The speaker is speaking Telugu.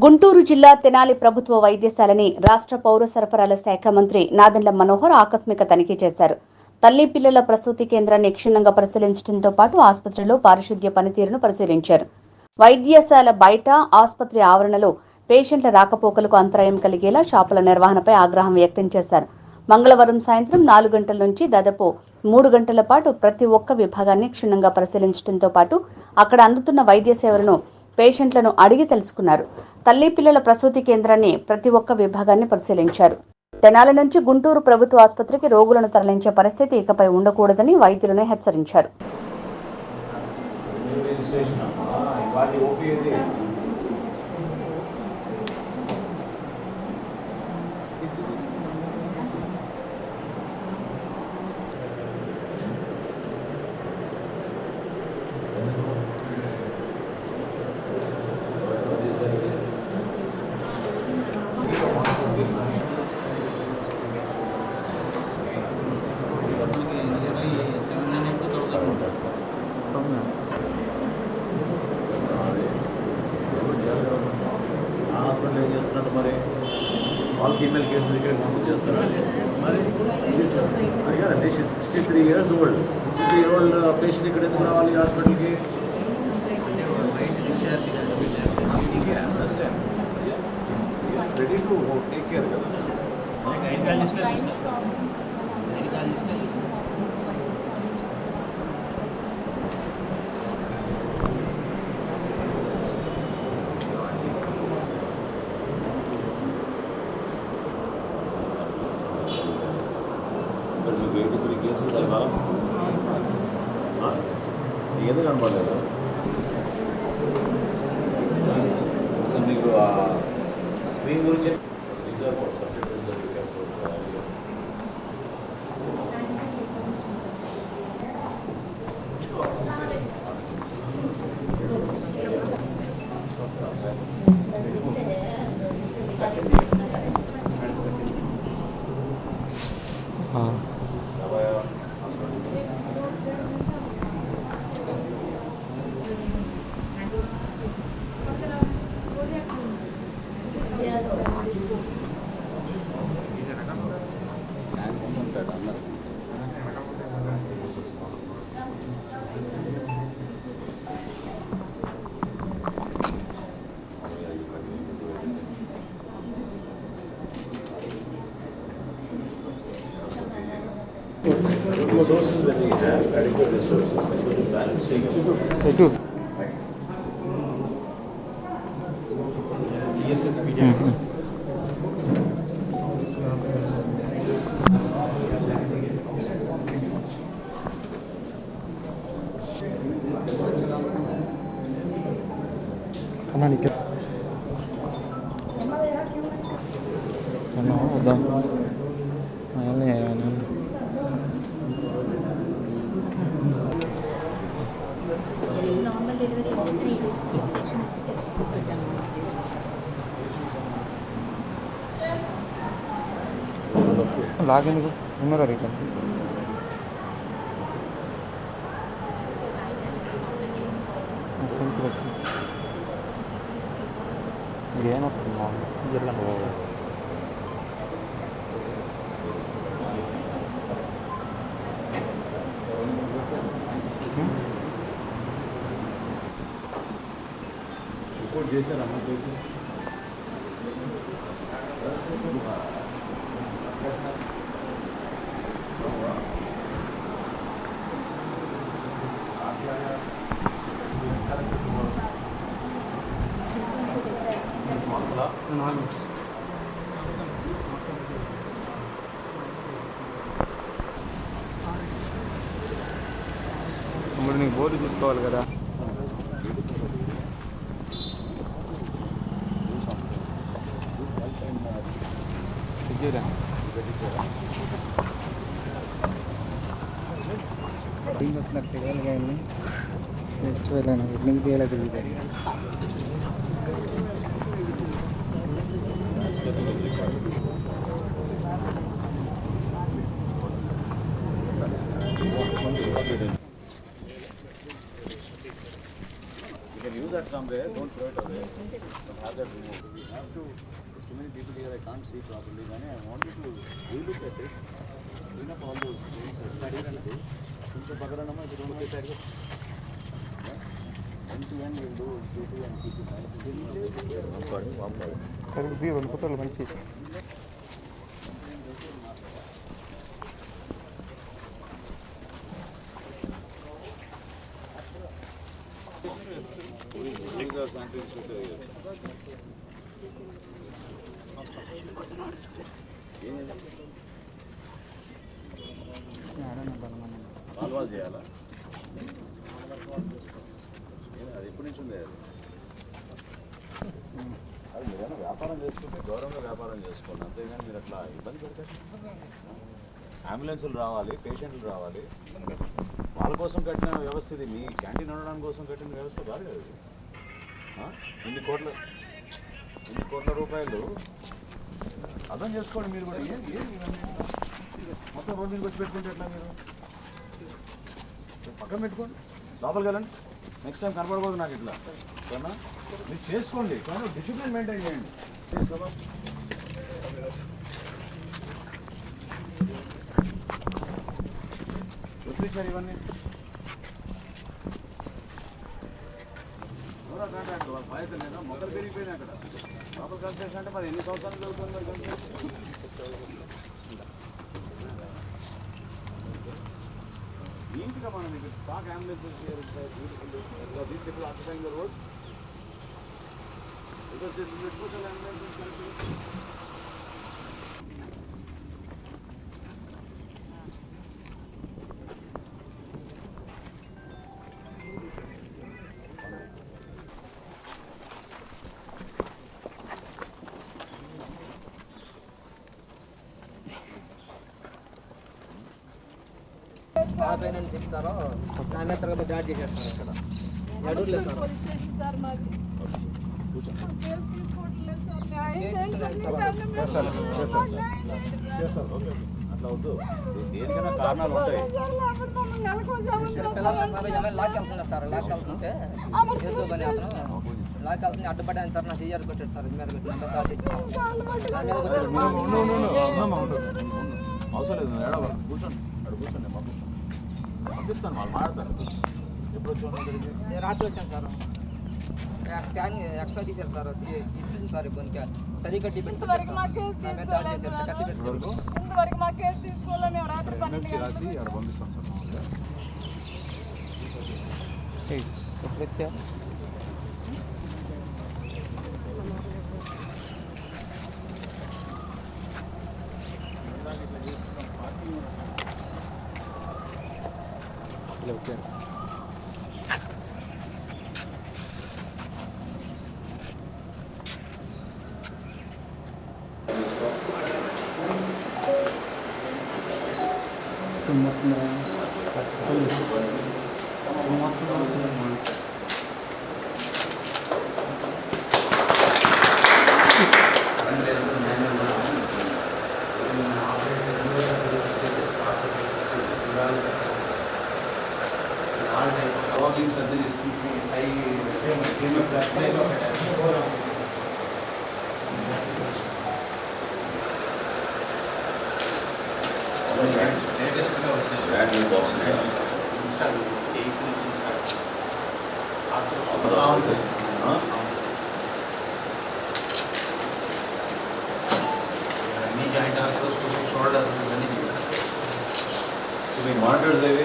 గుంటూరు జిల్లా తెనాలి ప్రభుత్వ వైద్యశాలని రాష్ట్ర పౌర సరఫరాల శాఖ మంత్రి నాదెండ్ల మనోహర్ ఆకస్మిక తనిఖీ చేశారు. తల్లి పిల్లల ప్రసూతి కేంద్రాన్ని క్షుణ్ణంగా పరిశీలించడంతో పాటు ఆసుపత్రిలో పారిశుద్ధ్య పనితీరును పరిశీలించారు. వైద్యశాల బయట, ఆసుపత్రి ఆవరణలో పేషెంట్ల రాకపోకలకు అంతరాయం కలిగేలా షాపుల నిర్వహణపై ఆగ్రహం వ్యక్తం చేశారు. మంగళవారం సాయంత్రం 4 గంటల నుంచి దాదాపు 3 గంటల పాటు ప్రతి ఒక్క విభాగాన్ని క్షుణ్ణంగా పరిశీలించడంతో పాటు అక్కడ అందుతున్న వైద్య సేవలను పేషెంట్లను అడిగి తెలుసుకున్నారు. తల్లి పిల్లల ప్రసూతి కేంద్రాన్ని ప్రతి ఒక్క విభాగాన్ని పరిశీలించారు. తెనాలి నుంచి గుంటూరు ప్రభుత్వ ఆసుపత్రికి రోగులను తరలించే పరిస్థితి ఇకపై ఉండకూడదని వైద్యులను హెచ్చరించారు. మరి ఆల్ ఫీమేల్ కేసెస్ ఇక్కడ పంపించేస్తారు. మరి అదే 63 years old 63-year-old పేషెంట్ ఇక్కడ ఎందుకు రావాలి హాస్పిటల్కి? రెడీ టు టేక్ కేర్ కదా. కేసెస్ అలా ఎందుకు కనపడలేదు? మీకు స్క్రీన్ గురించి resources that we have, adequate resources, because of balancing. లాగెందుకు ఉన్నారా రేపు ఏమవుతుందా జిల్లా రిపోర్ట్ చేశారమ్మా కేసెస్? ఇప్పుడు నీకు బోర్డు చూసుకోవాలి కదా. తెలియాలి కానీ ఫెస్టివల్ అని ఎందుకు తీయాలి తెలియదు. use that somewhere, don't throw it away, but have that removed. We have to, there's too many people here, I can't see properly, then I want you to relook at it, clean up all those things, కొంచెం పక్కనమ్మా ఇది రెండు సైడ్గా end to end we'll do CC and keep it nice. Correct రెండు ఫోటోలు మంచి These are sanitary inspector here. కాలువలు చేయాలా అది ఎప్పటి నుంచి ఉంది అది మీరైనా వ్యాపారం చేసుకుంటే గౌరవంగా వ్యాపారం చేసుకోండి, అంతేగాని మీరు అట్లా ఇబ్బంది పెడతారు. అంబులెన్సులు రావాలి, పేషెంట్లు రావాలి, వాళ్ళ కోసం కట్టిన వ్యవస్థ ఇది. మీ క్యాంటీన్ ఉండడానికి కోసం కట్టిన వ్యవస్థ కాదు కదా ఇది. ఇన్ని కోట్ల రూపాయలు అర్థం చేసుకోండి మీరు కూడా. మొత్తం రోడ్డు మీదకి వచ్చి పెట్టుకుంటే ఎట్లా? మీరు పక్కన పెట్టుకోండి, లోపలికి వెళ్ళండి. నెక్స్ట్ టైం కనపడకూడదు నాకు ఇట్లా, సరేనా? మీరు చేసుకోండి, కానీ డిసిప్లిన్ మెయింటైన్ చేయండి. చూపించారు ఇవన్నీ కాంట్రాక్ట్ వాళ్ళ బాధ్యత లేదా? మొక్కలు పెరిగిపోయినాయి అక్కడ. లోపల కన్స్ట్రక్షన్ అంటే మరి ఎన్ని సంవత్సరాలు జరుగుతుంది మరి కన్స్ట్రక్షన్? ఏంటిగా మనం ఇక్కడ stock ambulances these people occupying the road because ambulances బాబాయ్ నన్ను చెప్తారో నా మీద తర్వాత దాడి చేసేస్తారు ఇక్కడ అడుగులేదు సార్ అట్లా వద్దు, దేనికైనా కారణాలు ఉంటాయి. లాక్ వెళ్తున్నా సార్, లాక్ వెళ్తుంటే ఏదో పని అతను లాక్ వెళ్తుంది అడ్డుపడ్డాను సార్, నా చెయ్యారు కొట్టాడు సార్ మీద అవసరం లేదు, ఏడవ కూర్చోండి, అక్కడ కూర్చోండి, నేను పంపిస్తాను వాళ్ళు మాట్లాడతారు. ఎప్పుడు వచ్చాను ఇక్కడికి? రాత్రి వచ్చాను సార్, స్కాన్ ఎక్స్ట్రా తీశారు సార్, సార్ ఇబ్బందిగా సరి కట్టి రాసి అక్కడ పంపిస్తాను సార్. ఎప్పుడు వచ్చా? ఓకే మానిటర్స్ ఏవి